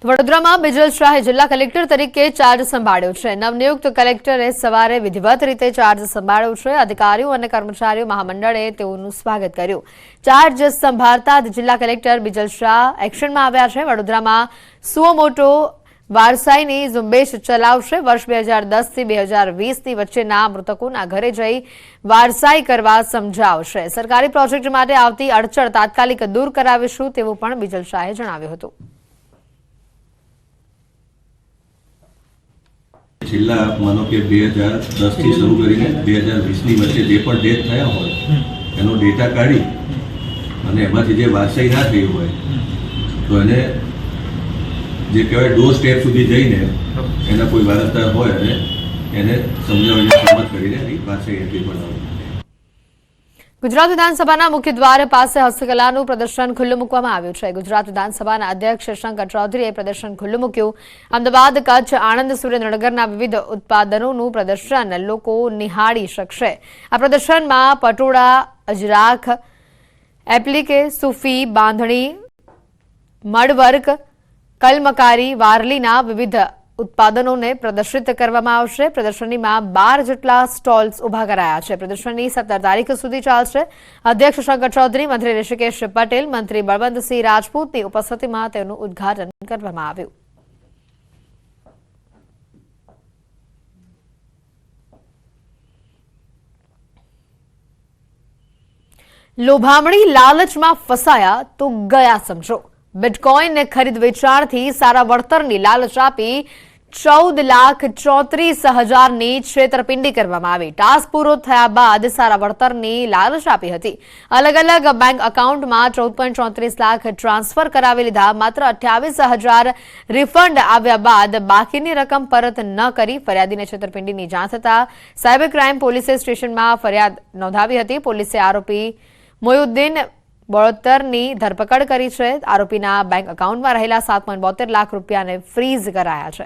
વડોદરામાં બિજલ શાહે જિલ્લા કલેક્ટર તરીકે ચાર્જ સંભાળ્યો છે। નવનિયુક્ત કલેક્ટરે સવારે વિધિવત રીતે ચાર્જ સંભાળ્યો છે। અધિકારીઓ અને કર્મચારીઓ મહામંડળે તેઓનું સ્વાગત કર્યું। ચાર્જ સંભાળતા જ જિલ્લા કલેક્ટર બિજલ શાહ એક્શનમાં આવ્યા છે। વડોદરામાં સુઓ મોટો વારસાઈની ઝુંબેશ ચલાવશે। વર્ષ 2010 થી 2020ની વચ્ચેના મૃતકોના ઘરે જઈ વારસાઈ કરવા સમજાવશે। સરકારી પ્રોજેક્ટ માટે આવતી અડચણ તાત્કાલિક દૂર કરાવીશું તેવું પણ બિજલ શાહે જણાવ્યું હતું। છેલ્લા માનો કે 2010 થી શરૂ કરીને 2020ની વચ્ચે જે પણ ડેથ થયા હોય એનો ડેટા કાઢી અને એમાંથી જે વારસાઈ ના થઈ હોય તો એને જે કહેવાય ડોર સ્ટેપ સુધી જઈને એના કોઈ વારસદાર હોય અને એને સમજાવીને સંમત કરીને એની વારસાઈ એન્ટ્રી બનાવવી। ગુજરાત વિધાનસભાના મુખ્ય દ્વાર પાસે હસ્તકલાનું પ્રદર્શન ખુલ્લું મૂકવામાં આવ્યું છે। ગુજરાત વિધાનસભાના અધ્યક્ષ શંકર ચૌધરીએ પ્રદર્શન ખુલ્લું મૂક્યું। અમદાવાદ, કચ્છ, આણંદ, સુરેન્દ્રનગરના વિવિધ ઉત્પાદનોનું પ્રદર્શન લોકો નિહાળી શકશે। આ પ્રદર્શનમાં પટોળા, અજરાખ, એપ્લિકે, સૂફી, બાંધણી, મડવર્ક, કલમકારી, વારલીના વિવિધ ઉત્પાદનોને પ્રદર્શિત કરવામાં આવશે। પ્રદર્શનીમાં 12 જેટલા સ્ટોલ્સ ઉભા કરાયા છે। પ્રદર્શનની 17 તારીખ સુધી ચાલશે। અધ્યક્ષ શંકર ચૌધરી, મંત્રી ઋષિકેશ પટેલ, મંત્રી બળવંતસિંહ રાજપૂતની ઉપસ્થિતિમાં તેનું ઉદ્ઘાટન કરવામાં આવ્યું। લોભામણી લાલચમાં ફસાયા તો ગયા સમજો। બિટકોઇન ખરીદ વેચાણથી સારા વળતરની લાલચ આપી 14,34,000ની છેતરપિંડી કરવામાં આવી। ટાસ્ક પૂરો થયા બાદ સારા વળતરની લાલચ આપી હતી। અલગ અલગ બેંક એકાઉન્ટમાં 14.34 લાખ ટ્રાન્સફર કરાવી લીધા। માત્ર 28,000 રિફંડ આવ્યા બાદ બાકીની રકમ પરત ન કરી ફરિયાદીને છેતરપિંડીની જાણ થતાં સાયબર ક્રાઇમ પોલીસે સ્ટેશનમાં ફરિયાદ નોંધાવી હતી। પોલીસે આરોપી મોયુદ્દીન બોળતરની ધરપકડ કરી છે। આરોપીના બેંક એકાઉન્ટમાં રહેલા 7.72 લાખ રૂપિયાને ફ્રીઝ કરાયા છે।